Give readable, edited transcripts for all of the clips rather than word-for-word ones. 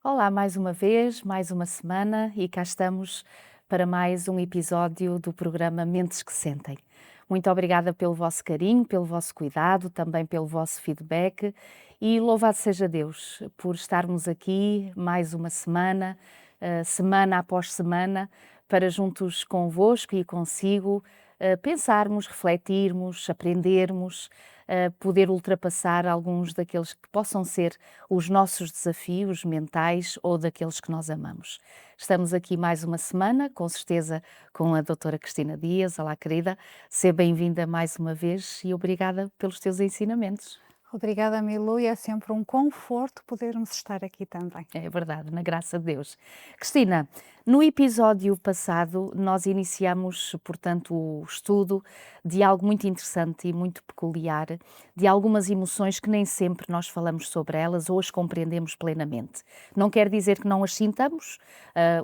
Olá, mais uma vez, mais uma semana e cá estamos para mais um episódio do programa Mentes que Sentem. Muito obrigada pelo vosso carinho, pelo vosso cuidado, também pelo vosso feedback e louvado seja Deus por estarmos aqui mais uma semana, semana após semana, para juntos convosco e consigo pensarmos, refletirmos, aprendermos, poder ultrapassar alguns daqueles que possam ser os nossos desafios mentais ou daqueles que nós amamos. Estamos aqui mais uma semana, com certeza com a doutora Cristina Dias. Olá, querida, seja bem-vinda mais uma vez e obrigada pelos teus ensinamentos. Obrigada, Milu, e é sempre um conforto podermos estar aqui também. É verdade, na graça de Deus. Cristina, no episódio passado nós iniciamos, portanto, o estudo de algo muito interessante e muito peculiar, de algumas emoções que nem sempre nós falamos sobre elas ou as compreendemos plenamente. Não quer dizer que não as sintamos,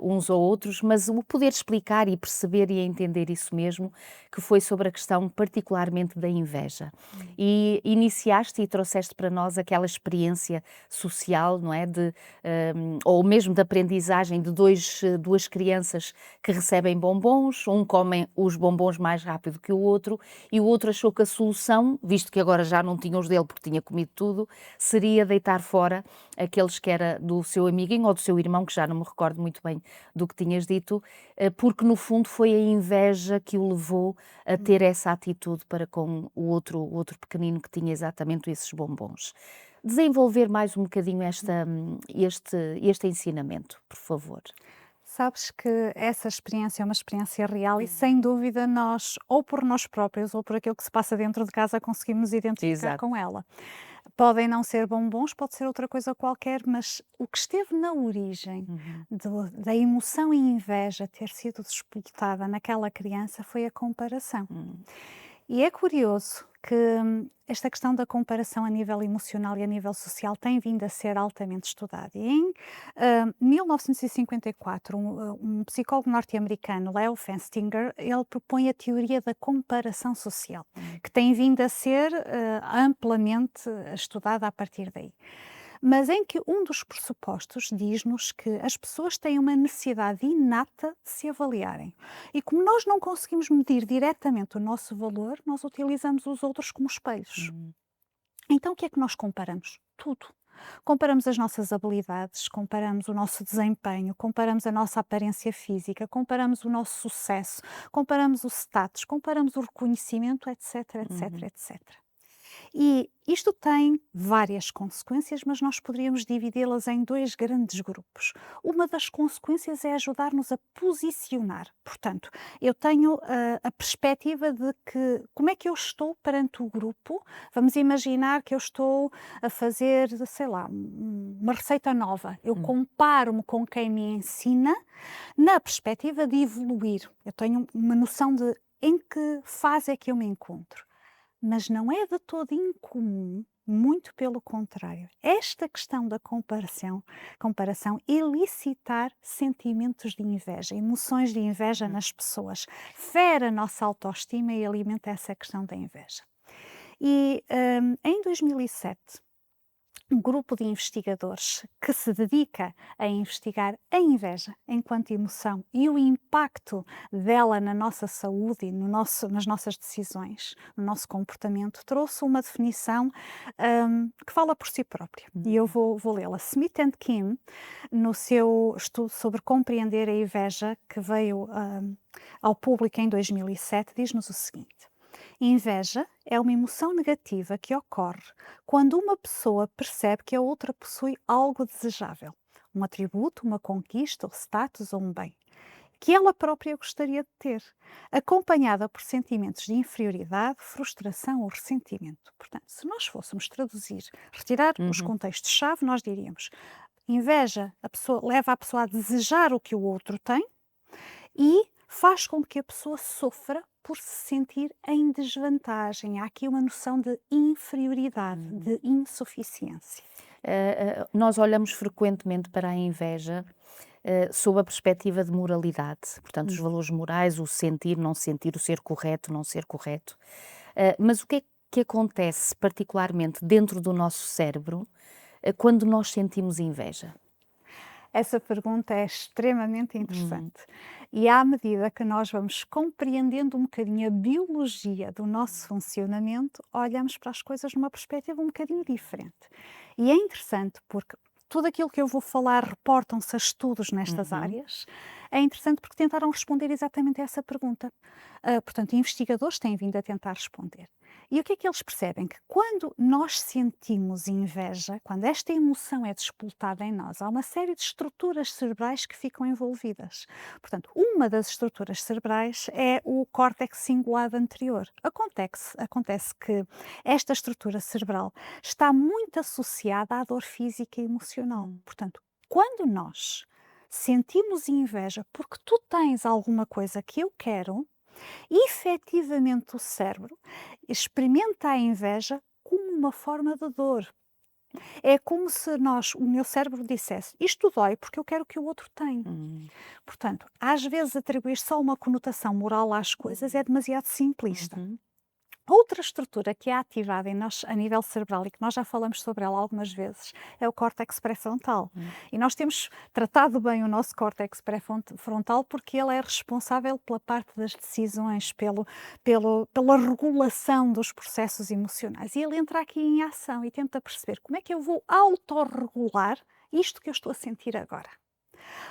uns ou outros, mas o poder explicar e perceber e entender isso mesmo, que foi sobre a questão particularmente da inveja. E iniciaste e trouxeste para nós aquela experiência social, não é? Ou mesmo de aprendizagem de duas crianças que recebem bombons, um come os bombons mais rápido que o outro e o outro achou que a solução, visto que agora já não tinha os dele porque tinha comido tudo, seria deitar fora aqueles que era do seu amiguinho ou do seu irmão, que já não me recordo muito bem do que tinhas dito, porque no fundo foi a inveja que o levou a ter essa atitude para com o outro pequenino que tinha exatamente esses bombons. Desenvolver mais um bocadinho este ensinamento, por favor. Sabes que essa experiência é uma experiência real e, sem dúvida, nós, ou por nós próprios ou por aquilo que se passa dentro de casa, conseguimos identificar Exato. com ela. Podem não ser bombons, pode ser outra coisa qualquer, mas o que esteve na origem Uhum. da emoção e inveja ter sido disputada naquela criança foi a comparação. Hum. E é curioso que esta questão da comparação a nível emocional e a nível social tem vindo a ser altamente estudada. E em 1954, um psicólogo norte-americano, Leo Festinger, ele propõe a teoria da comparação social, Hum. que tem vindo a ser amplamente estudada a partir daí, mas em que um dos pressupostos diz-nos que as pessoas têm uma necessidade inata de se avaliarem. E como nós não conseguimos medir diretamente o nosso valor, nós utilizamos os outros como espelhos. Hum. Então o que é que nós comparamos? Tudo. Comparamos as nossas habilidades, comparamos o nosso desempenho, comparamos a nossa aparência física, comparamos o nosso sucesso, comparamos o status, comparamos o reconhecimento, etc, etc, Uhum. etc. E isto tem várias consequências, mas nós poderíamos dividi-las em dois grandes grupos. Uma das consequências é ajudar-nos a posicionar. Portanto, eu tenho a perspectiva de que como é que eu estou perante o grupo. Vamos imaginar que eu estou a fazer, sei lá, uma receita nova. Eu Hum. comparo-me com quem me ensina na perspectiva de evoluir. Eu tenho uma noção de em que fase é que eu me encontro, mas não é de todo incomum, muito pelo contrário, esta questão da comparação elicitar sentimentos de inveja, emoções de inveja nas pessoas, fere a nossa autoestima e alimenta essa questão da inveja. E em 2007, um grupo de investigadores que se dedica a investigar a inveja enquanto emoção e o impacto dela na nossa saúde e nas nossas decisões, no nosso comportamento, trouxe uma definição que fala por si própria. E eu vou lê-la. Smith and Kim, no seu estudo sobre compreender a inveja, que veio ao público em 2007, diz-nos o seguinte: inveja é uma emoção negativa que ocorre quando uma pessoa percebe que a outra possui algo desejável, um atributo, uma conquista, ou status ou um bem, que ela própria gostaria de ter, acompanhada por sentimentos de inferioridade, frustração ou ressentimento. Portanto, se nós fôssemos traduzir, retirar os Uhum. contextos-chave, nós diríamos: inveja leva a pessoa a desejar o que o outro tem e faz com que a pessoa sofra por se sentir em desvantagem. Há aqui uma noção de inferioridade, Uhum. de insuficiência. Nós olhamos frequentemente para a inveja, sob a perspectiva de moralidade, portanto, os Hum. valores morais, o sentir, não sentir, o ser correto, não ser correto. Mas o que é que acontece particularmente dentro do nosso cérebro, quando nós sentimos inveja? Essa pergunta é extremamente interessante. E à medida que nós vamos compreendendo um bocadinho a biologia do nosso funcionamento, olhamos para as coisas numa perspectiva um bocadinho diferente. E é interessante porque tudo aquilo que eu vou falar reportam-se a estudos nestas áreas. É interessante porque tentaram responder exatamente a essa pergunta. Portanto, investigadores têm vindo a tentar responder. E o que é que eles percebem? Que quando nós sentimos inveja, quando esta emoção é despoltada em nós, há uma série de estruturas cerebrais que ficam envolvidas. Portanto, uma das estruturas cerebrais é o córtex cingulado anterior. Acontece que esta estrutura cerebral está muito associada à dor física e emocional. Portanto, quando nós sentimos inveja porque tu tens alguma coisa que eu quero, efetivamente o cérebro experimenta a inveja como uma forma de dor. É como se o meu cérebro dissesse, isto dói porque eu quero que o outro tenha. Portanto, às vezes atribuir só uma conotação moral às coisas é demasiado simplista. Outra estrutura que é ativada em nós a nível cerebral e que nós já falamos sobre ela algumas vezes é o córtex pré-frontal. E nós temos tratado bem o nosso córtex pré-frontal porque ele é responsável pela parte das decisões, pela regulação dos processos emocionais. E ele entra aqui em ação e tenta perceber como é que eu vou autorregular isto que eu estou a sentir agora.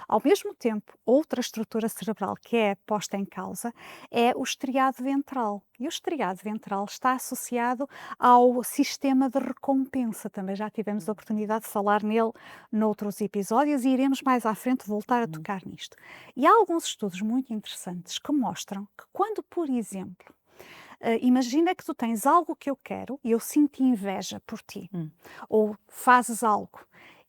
Ao mesmo tempo, outra estrutura cerebral que é posta em causa é o estriado ventral. E o estriado ventral está associado ao sistema de recompensa. Também já tivemos a oportunidade de falar nele noutros episódios e iremos mais à frente voltar a tocar nisto. E há alguns estudos muito interessantes que mostram que quando, por exemplo, imagina que tu tens algo que eu quero e eu sinto inveja por ti, ou fazes algo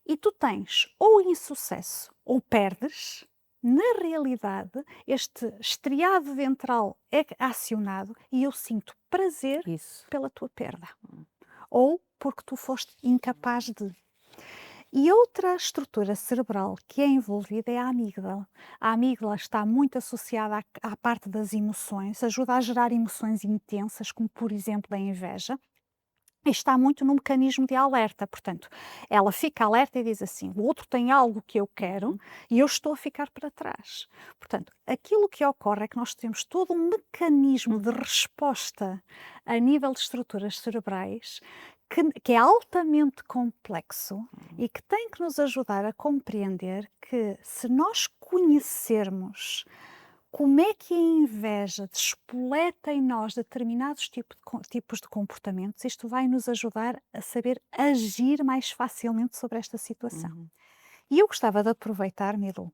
e tu tens ou insucesso ou perdes, na realidade, este estriado ventral é acionado e eu sinto prazer pela tua perda. Ou porque tu foste incapaz de. E outra estrutura cerebral que é envolvida é a amígdala. A amígdala está muito associada à parte das emoções, ajuda a gerar emoções intensas, como por exemplo a inveja. E está muito no mecanismo de alerta, portanto, ela fica alerta e diz assim: o outro tem algo que eu quero e eu estou a ficar para trás. Portanto, aquilo que ocorre é que nós temos todo um mecanismo de resposta a nível de estruturas cerebrais que é altamente complexo e que tem que nos ajudar a compreender que se nós conhecermos como é que a inveja despoleta em nós determinados tipos de comportamentos, isto vai nos ajudar a saber agir mais facilmente sobre esta situação. E eu gostava de aproveitar, Miru,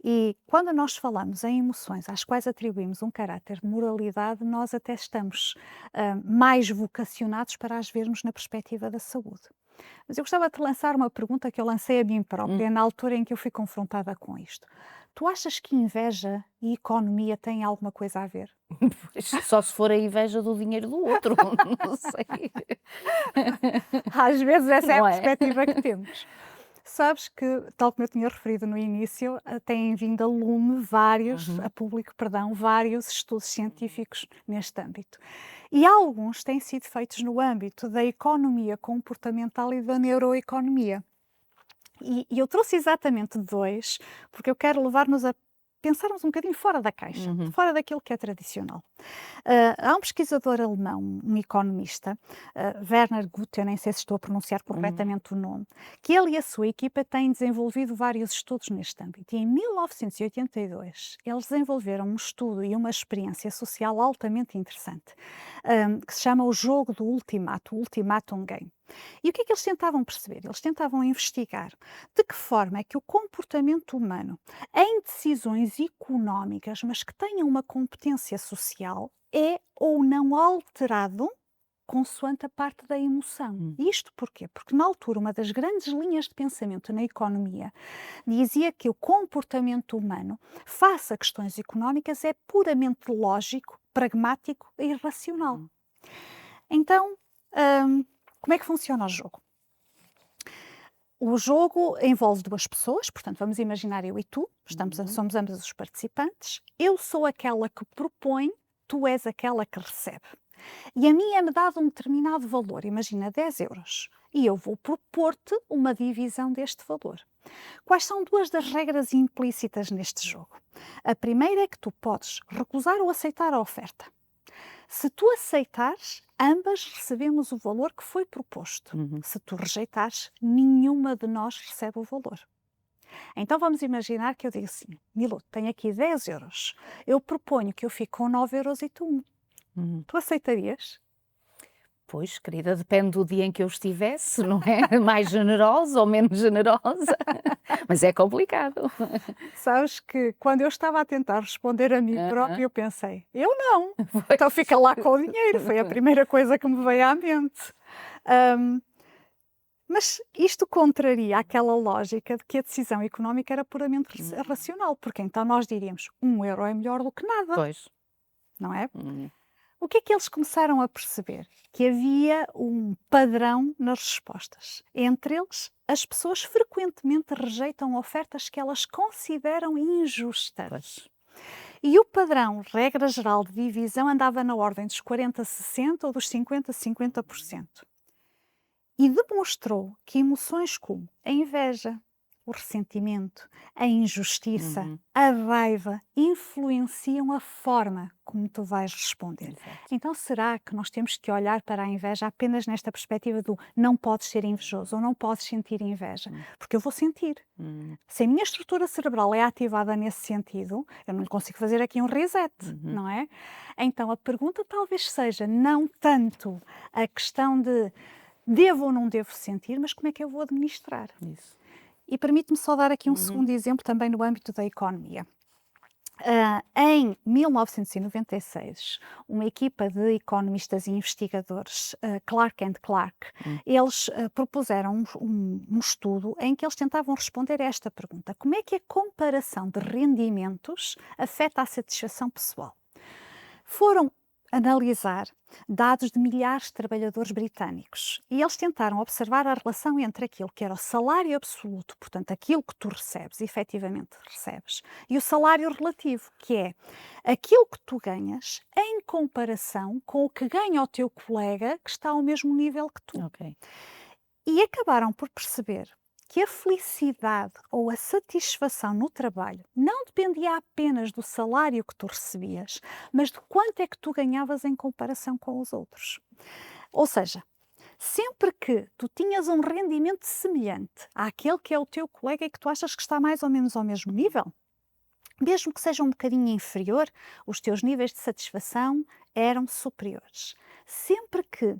e quando nós falamos em emoções às quais atribuímos um caráter de moralidade, nós até estamos mais vocacionados para as vermos na perspectiva da saúde. Mas eu gostava de te lançar uma pergunta que eu lancei a mim própria na altura em que eu fui confrontada com isto. Tu achas que inveja e economia têm alguma coisa a ver? Só se for a inveja do dinheiro do outro, não sei. Às vezes essa é a Não é? perspectiva que temos. Sabes que, tal como eu tinha referido no início, têm vindo a lume a público, vários estudos científicos neste âmbito. E alguns têm sido feitos no âmbito da economia comportamental e da neuroeconomia. E eu trouxe exatamente dois, porque eu quero levar-nos a pensarmos um bocadinho fora da caixa, fora daquilo que é tradicional. Há um pesquisador alemão, um economista, Werner Guth, eu nem sei se estou a pronunciar corretamente o nome, que ele e a sua equipa têm desenvolvido vários estudos neste âmbito. E em 1982, eles desenvolveram um estudo e uma experiência social altamente interessante, que se chama o jogo do ultimato, o Ultimatum Game. E o que é que eles tentavam perceber? Eles tentavam investigar de que forma é que o comportamento humano em decisões económicas, mas que tenham uma competência social, é ou não alterado consoante a parte da emoção. Isto porquê? Porque na altura uma das grandes linhas de pensamento na economia dizia que o comportamento humano face a questões económicas é puramente lógico, pragmático e racional. Então, como é que funciona o jogo? O jogo envolve duas pessoas, portanto, vamos imaginar eu e tu, somos ambos os participantes. Eu sou aquela que propõe, tu és aquela que recebe. E a mim é-me dado um determinado valor, imagina 10 euros. e eu vou propor-te uma divisão deste valor. Quais são duas das regras implícitas neste jogo? A primeira é que tu podes recusar ou aceitar a oferta. Se tu aceitares, ambas recebemos o valor que foi proposto. Se tu rejeitares, nenhuma de nós recebe o valor. Então vamos imaginar que eu digo assim: Milu, tenho aqui 10 euros. Eu proponho que eu fique com 9 euros e tu 1. Tu aceitarias? Pois, querida, depende do dia em que eu estivesse, não é? Mais generosa ou menos generosa, mas é complicado. Sabes que quando eu estava a tentar responder a mim própria, eu pensei, eu não. Pois. Então fica lá com o dinheiro, foi a primeira coisa que me veio à mente. Mas isto contraria aquela lógica de que a decisão económica era puramente racional, porque então nós diríamos, 1 euro é melhor do que nada, Pois. não é? O que é que eles começaram a perceber? Que havia um padrão nas respostas. Entre eles, as pessoas frequentemente rejeitam ofertas que elas consideram injustas. Pois. E o padrão, regra geral de divisão, andava na ordem dos 40-60 ou dos 50-50%. E demonstrou que emoções como a inveja, o ressentimento, a injustiça, a raiva influenciam a forma como tu vais responder. Exato. Então, será que nós temos que olhar para a inveja apenas nesta perspectiva do não podes ser invejoso ou não podes sentir inveja? Porque eu vou sentir. Se a minha estrutura cerebral é ativada nesse sentido, eu não lhe consigo fazer aqui um reset, não é? Então, a pergunta talvez seja não tanto a questão de devo ou não devo sentir, mas como é que eu vou administrar? Isso. E permite-me só dar aqui um segundo exemplo também no âmbito da economia. Em 1996, uma equipa de economistas e investigadores, Clark and Clark, eles propuseram um estudo em que eles tentavam responder a esta pergunta: como é que a comparação de rendimentos afeta a satisfação pessoal? Foram analisar dados de milhares de trabalhadores britânicos e eles tentaram observar a relação entre aquilo que era o salário absoluto, portanto aquilo que tu recebes, efetivamente recebes, e o salário relativo, que é aquilo que tu ganhas em comparação com o que ganha o teu colega que está ao mesmo nível que tu. Ok. E acabaram por perceber que a felicidade ou a satisfação no trabalho não dependia apenas do salário que tu recebias, mas de quanto é que tu ganhavas em comparação com os outros. Ou seja, sempre que tu tinhas um rendimento semelhante àquele que é o teu colega e que tu achas que está mais ou menos ao mesmo nível, mesmo que seja um bocadinho inferior, os teus níveis de satisfação eram superiores. Sempre que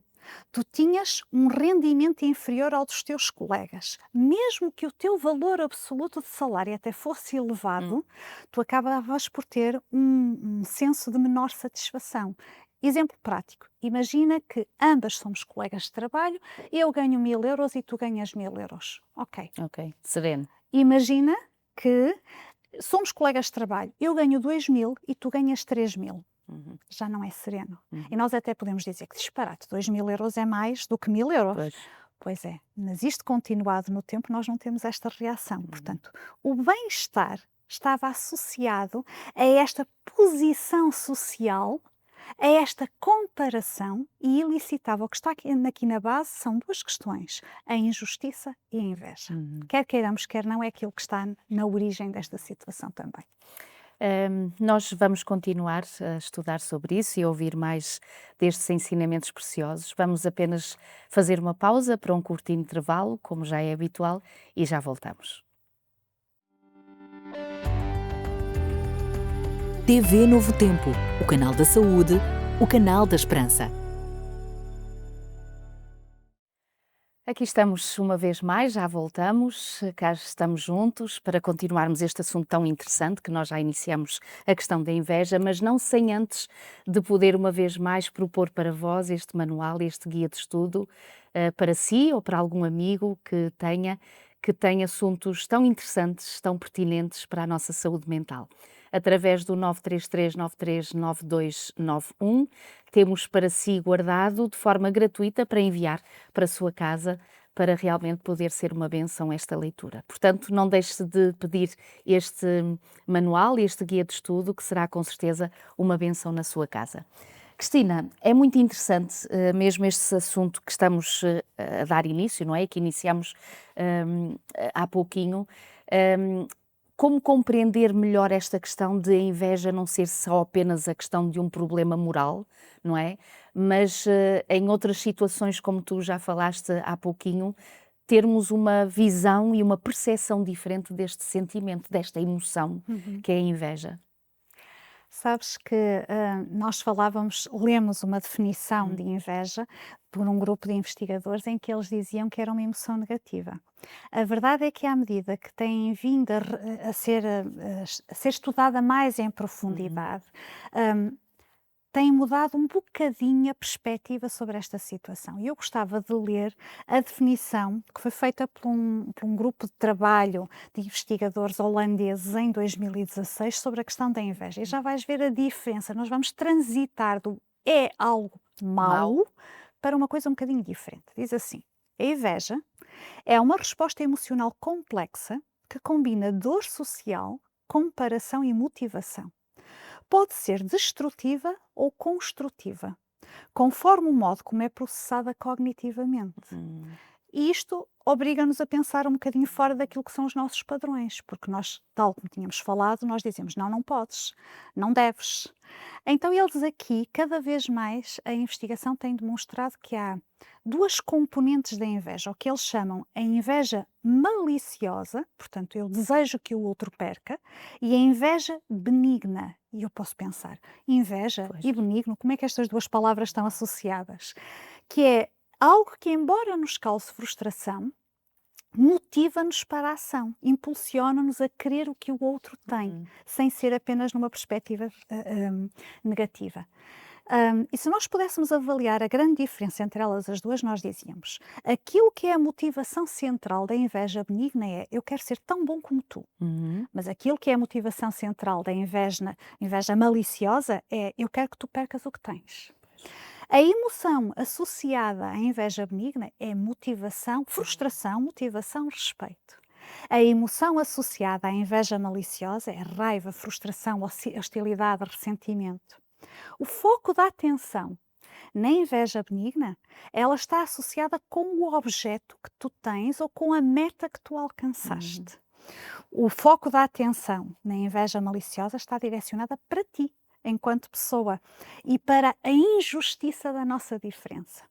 tu tinhas um rendimento inferior ao dos teus colegas, mesmo que o teu valor absoluto de salário até fosse elevado, tu acabavas por ter um senso de menor satisfação. Exemplo prático, imagina que ambas somos colegas de trabalho, eu ganho 1000 euros e tu ganhas 1000 euros. Ok. Ok, sereno. Imagina que somos colegas de trabalho, eu ganho 2000 e tu ganhas 3000. Já não é sereno. E nós até podemos dizer que disparate, 2000 euros é mais do que 1000 euros. Pois. Pois é, mas isto continuado no tempo nós não temos esta reação. Portanto, o bem-estar estava associado a esta posição social, a esta comparação e ilicitava. O que está aqui na base são duas questões, a injustiça e a inveja. Quer queiramos, quer não, é aquilo que está na origem desta situação também. Nós vamos continuar a estudar sobre isso e a ouvir mais destes ensinamentos preciosos. Vamos apenas fazer uma pausa para um curto intervalo, como já é habitual, e já voltamos. TV Novo Tempo, o canal da saúde, o canal da esperança. Aqui estamos uma vez mais, já voltamos, cá estamos juntos para continuarmos este assunto tão interessante que nós já iniciamos, a questão da inveja, mas não sem antes de poder uma vez mais propor para vós este manual, este guia de estudo, para si ou para algum amigo que tem assuntos tão interessantes, tão pertinentes para a nossa saúde mental. Através do 933939291, temos para si guardado de forma gratuita para enviar para a sua casa, para realmente poder ser uma bênção esta leitura. Portanto, não deixe de pedir este manual, este guia de estudo, que será com certeza uma bênção na sua casa. Cristina, é muito interessante mesmo este assunto que estamos a dar início, não é? Que iniciamos há pouquinho. Como compreender melhor esta questão de a inveja não ser só apenas a questão de um problema moral, não é? Mas em outras situações, como tu já falaste há pouquinho, termos uma visão e uma percepção diferente deste sentimento, desta emoção que é a inveja. Sabes que nós lemos uma definição de inveja por um grupo de investigadores em que eles diziam que era uma emoção negativa. A verdade é que, à medida que tem vindo a ser estudada mais em profundidade, tem mudado um bocadinho a perspectiva sobre esta situação. E eu gostava de ler a definição que foi feita por um grupo de trabalho de investigadores holandeses em 2016 sobre a questão da inveja. E já vais ver a diferença. Nós vamos transitar do é algo mau para uma coisa um bocadinho diferente. Diz assim: a inveja é uma resposta emocional complexa que combina dor social, comparação e motivação. Pode ser destrutiva ou construtiva, conforme o modo como é processada cognitivamente. E isto obriga-nos a pensar um bocadinho fora daquilo que são os nossos padrões, porque nós, tal como tínhamos falado, nós dizemos não, não podes, não deves. Então eles aqui, cada vez mais, a investigação tem demonstrado que há duas componentes da inveja, o que eles chamam a inveja maliciosa, portanto eu desejo que o outro perca, e a inveja benigna. E eu posso pensar, inveja e benigno, como é que estas duas palavras estão associadas? Que é algo que, embora nos cause frustração, motiva-nos para a ação, impulsiona-nos a querer o que o outro tem, sem ser apenas numa perspectiva negativa. E se nós pudéssemos avaliar a grande diferença entre elas as duas, nós dizíamos, aquilo que é a motivação central da inveja benigna é eu quero ser tão bom como tu, mas aquilo que é a motivação central da inveja maliciosa é eu quero que tu percas o que tens. A emoção associada à inveja benigna é motivação, frustração, motivação, respeito. A emoção associada à inveja maliciosa é raiva, frustração, hostilidade, ressentimento. O foco da atenção na inveja benigna, ela está associada com o objeto que tu tens ou com a meta que tu alcançaste. O foco da atenção na inveja maliciosa está direcionada para ti, enquanto pessoa, e para a injustiça da nossa diferença.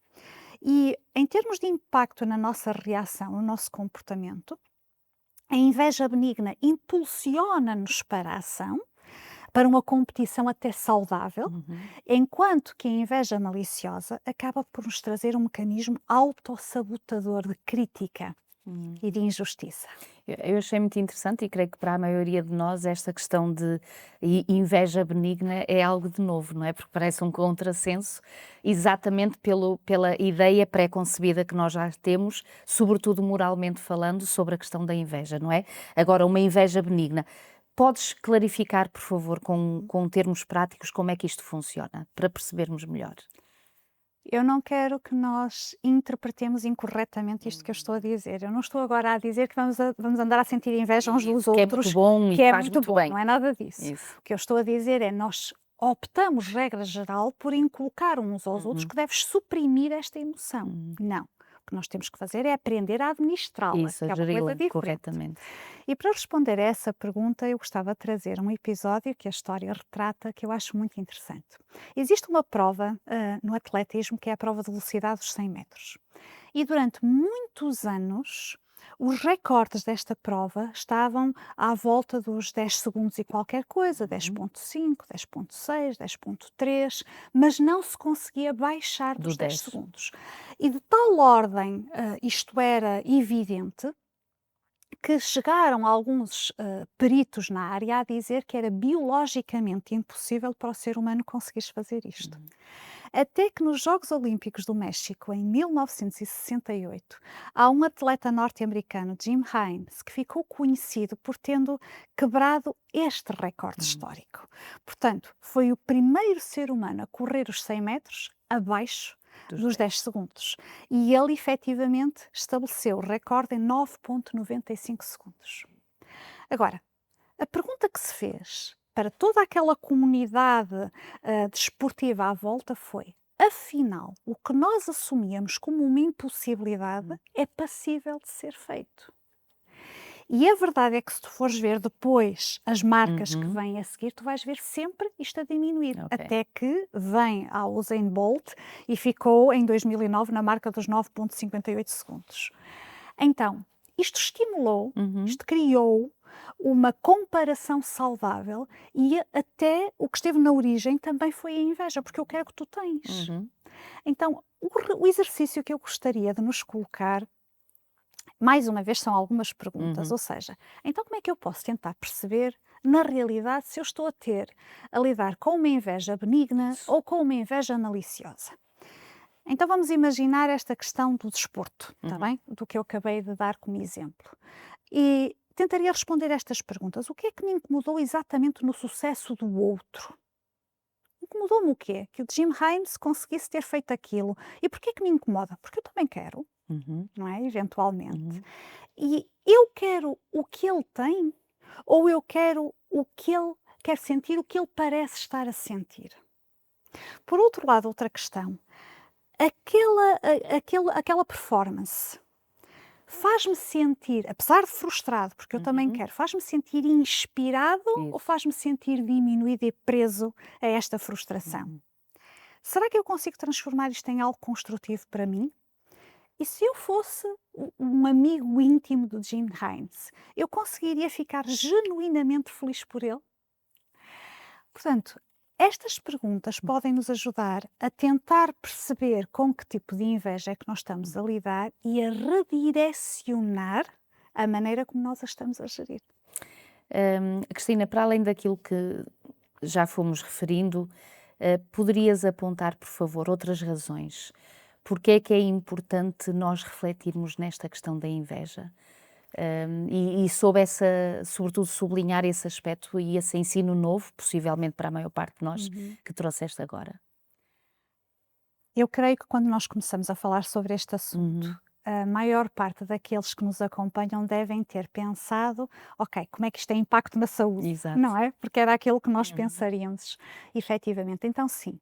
E em termos de impacto na nossa reação, no nosso comportamento, a inveja benigna impulsiona-nos para a ação, para uma competição até saudável, enquanto que a inveja maliciosa acaba por nos trazer um mecanismo autossabotador de crítica e de injustiça. Eu achei muito interessante e creio que para a maioria de nós esta questão de inveja benigna é algo de novo, não é? Porque parece um contrassenso, exatamente pela ideia pré-concebida que nós já temos, sobretudo moralmente falando, sobre a questão da inveja, não é? Agora, uma inveja benigna. Podes clarificar, por favor, com termos práticos, como é que isto funciona, para percebermos melhor? Eu não quero que nós interpretemos incorretamente isto que eu estou a dizer. Eu não estou agora a dizer que vamos andar a sentir inveja uns dos outros. Que é muito bom e que é faz muito muito bom, bem. não é nada disso. Isso. O que eu estou a dizer é nós optamos, regra geral, por inculcar uns aos outros que deves suprimir esta emoção. Não. O que nós temos que fazer é aprender a administrá-la, Isso, que a é uma coisa geri-la diferente. corretamente. E para responder a essa pergunta, eu gostava de trazer um episódio que a história retrata, que eu acho muito interessante. Existe uma prova no atletismo, que é a prova de velocidade dos 100 metros. E durante muitos anos, os recordes desta prova estavam à volta dos 10 segundos e qualquer coisa, 10.5, 10.6, 10.3, mas não se conseguia baixar dos 10 segundos. E de tal ordem isto era evidente, que chegaram alguns peritos na área a dizer que era biologicamente impossível para o ser humano conseguir fazer isto. Até que nos Jogos Olímpicos do México, em 1968, há um atleta norte-americano, Jim Himes, que ficou conhecido por tendo quebrado este recorde histórico. Portanto, foi o primeiro ser humano a correr os 100 metros abaixo dos 10 segundos. E ele, efetivamente, estabeleceu o recorde em 9.95 segundos. Agora, a pergunta que se fez para toda aquela comunidade desportiva à volta foi: afinal, o que nós assumíamos como uma impossibilidade é passível de ser feito. E a verdade é que se tu fores ver depois as marcas que vêm a seguir, tu vais ver sempre isto a diminuir, Ok. até que vem a Usain Bolt e ficou em 2009 na marca dos 9,58 segundos. Então, isto estimulou, isto criou uma comparação saudável e até o que esteve na origem também foi a inveja, porque eu quero o que tu tens. Então, o exercício que eu gostaria de nos colocar, mais uma vez, são algumas perguntas, ou seja, então como é que eu posso tentar perceber, na realidade, se eu estou a lidar com uma inveja benigna ou com uma inveja maliciosa? Então vamos imaginar esta questão do desporto, está bem? Do que eu acabei de dar como exemplo. E tentaria responder estas perguntas. O que é que me incomodou exatamente no sucesso do outro? Incomodou-me o quê? Que o Jim Himes conseguisse ter feito aquilo. E porquê que me incomoda? Porque eu também quero, não é? Eventualmente. E eu quero o que ele tem ou eu quero o que ele quer sentir, o que ele parece estar a sentir? Por outro lado, outra questão. Aquela performance faz-me sentir, apesar de frustrado, porque eu também quero, faz-me sentir inspirado ou faz-me sentir diminuído e preso a esta frustração? Será que eu consigo transformar isto em algo construtivo para mim? E se eu fosse um amigo íntimo do Jim Himes, eu conseguiria ficar genuinamente feliz por ele? Portanto, estas perguntas podem nos ajudar a tentar perceber com que tipo de inveja é que nós estamos a lidar e a redirecionar a maneira como nós a estamos a gerir. Cristina, para além daquilo que já fomos referindo, poderias apontar, por favor, outras razões? Porque é importante nós refletirmos nesta questão da inveja? E sobretudo sublinhar esse aspecto e esse ensino novo, possivelmente para a maior parte de nós, que trouxeste agora. Eu creio que quando nós começamos a falar sobre este assunto, a maior parte daqueles que nos acompanham devem ter pensado: ok, como é que isto tem impacto na saúde? Exato. Não é? Porque era aquilo que nós pensaríamos, efetivamente. Então, sim,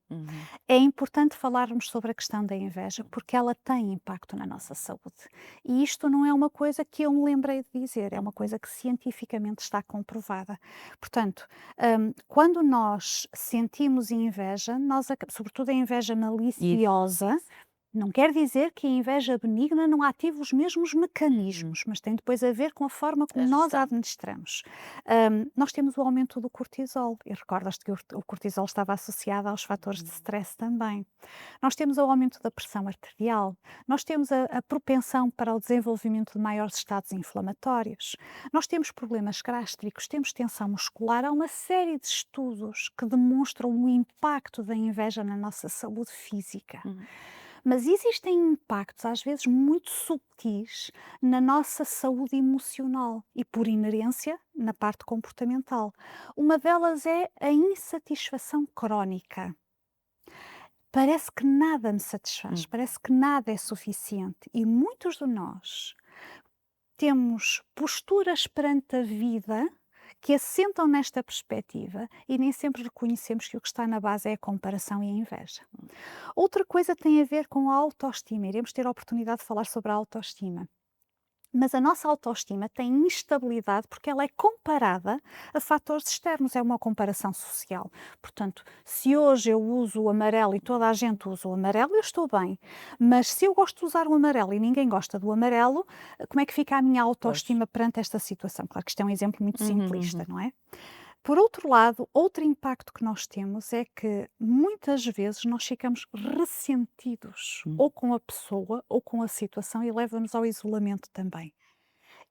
é importante falarmos sobre a questão da inveja, porque ela tem impacto na nossa saúde. E isto não é uma coisa que eu me lembrei de dizer, é uma coisa que cientificamente está comprovada. Portanto, quando nós sentimos inveja, sobretudo a inveja maliciosa, não quer dizer que a inveja benigna não ative os mesmos mecanismos, mas tem depois a ver com a forma como nós a administramos. Nós temos o aumento do cortisol, e recordas-te que o cortisol estava associado aos fatores de stress também. Nós temos o aumento da pressão arterial, nós temos a propensão para o desenvolvimento de maiores estados inflamatórios, nós temos problemas gástricos, temos tensão muscular. Há uma série de estudos que demonstram o impacto da inveja na nossa saúde física. Mas existem impactos, às vezes muito subtis, na nossa saúde emocional e, por inerência, na parte comportamental. Uma delas é a insatisfação crónica. Parece que nada me satisfaz, parece que nada é suficiente e muitos de nós temos posturas perante a vida que assentam nesta perspectiva e nem sempre reconhecemos que o que está na base é a comparação e a inveja. Outra coisa tem a ver com a autoestima. Iremos ter a oportunidade de falar sobre a autoestima. Mas a nossa autoestima tem instabilidade porque ela é comparada a fatores externos, é uma comparação social. Portanto, se hoje eu uso o amarelo e toda a gente usa o amarelo, eu estou bem. Mas se eu gosto de usar o amarelo e ninguém gosta do amarelo, como é que fica a minha autoestima perante esta situação? Claro que isto é um exemplo muito simplista, não é? Por outro lado, outro impacto que nós temos é que muitas vezes nós ficamos ressentidos ou com a pessoa ou com a situação e leva-nos ao isolamento também.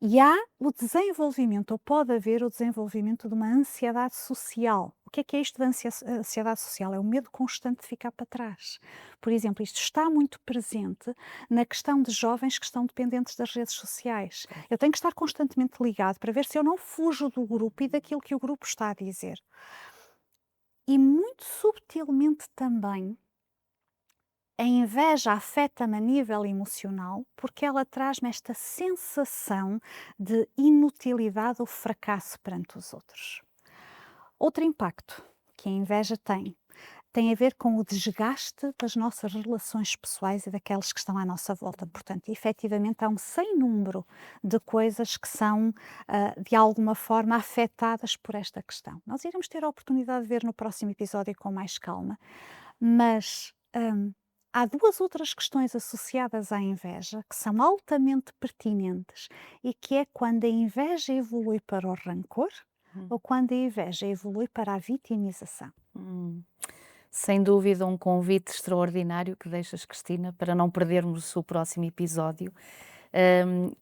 E há o desenvolvimento, ou pode haver o desenvolvimento de uma ansiedade social. O que é isto da ansiedade social? É o medo constante de ficar para trás. Por exemplo, isto está muito presente na questão de jovens que estão dependentes das redes sociais. Eu tenho que estar constantemente ligado para ver se eu não fujo do grupo e daquilo que o grupo está a dizer. E muito subtilmente também, a inveja afeta-me a nível emocional porque ela traz-me esta sensação de inutilidade ou fracasso perante os outros. Outro impacto que a inveja tem a ver com o desgaste das nossas relações pessoais e daquelas que estão à nossa volta. Portanto, efetivamente, há um sem número de coisas que são, de alguma forma, afetadas por esta questão. Nós iremos ter a oportunidade de ver no próximo episódio com mais calma, mas há duas outras questões associadas à inveja que são altamente pertinentes e que é quando a inveja evolui para o rancor ou quando a inveja evolui para a vitimização. Hum. Sem dúvida, um convite extraordinário que deixas, Cristina, para não perdermos o próximo episódio.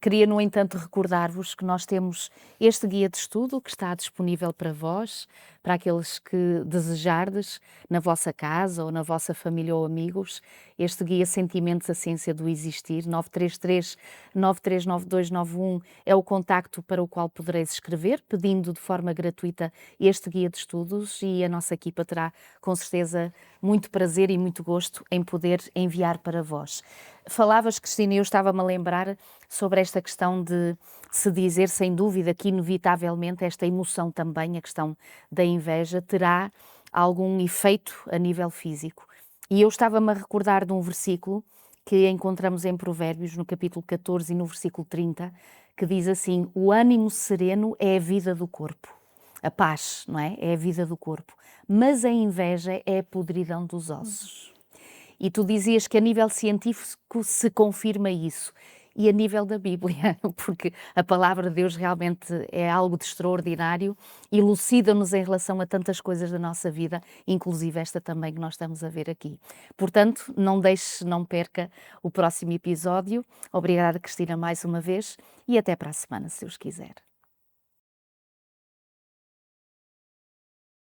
Queria, no entanto, recordar-vos que nós temos este guia de estudo que está disponível para vós, para aqueles que desejardes, na vossa casa ou na vossa família ou amigos. Este guia Sentimentos, a Ciência do Existir, 933-939291 é o contacto para o qual podereis escrever, pedindo de forma gratuita este guia de estudos, e a nossa equipa terá, com certeza, muito prazer e muito gosto em poder enviar para vós. Falavas, Cristina, e eu estava-me a lembrar sobre esta questão de se dizer, sem dúvida, que inevitavelmente esta emoção também, a questão da inveja, terá algum efeito a nível físico. E eu estava-me a recordar de um versículo que encontramos em Provérbios, no capítulo 14 e no versículo 30, que diz assim: o ânimo sereno é a vida do corpo. A paz, não é? É a vida do corpo. Mas a inveja é a podridão dos ossos. E tu dizias que a nível científico se confirma isso. E a nível da Bíblia, porque a palavra de Deus realmente é algo de extraordinário, elucida-nos em relação a tantas coisas da nossa vida, inclusive esta também que nós estamos a ver aqui. Portanto, não deixe, não perca o próximo episódio. Obrigada, Cristina, mais uma vez, e até para a semana, se Deus quiser.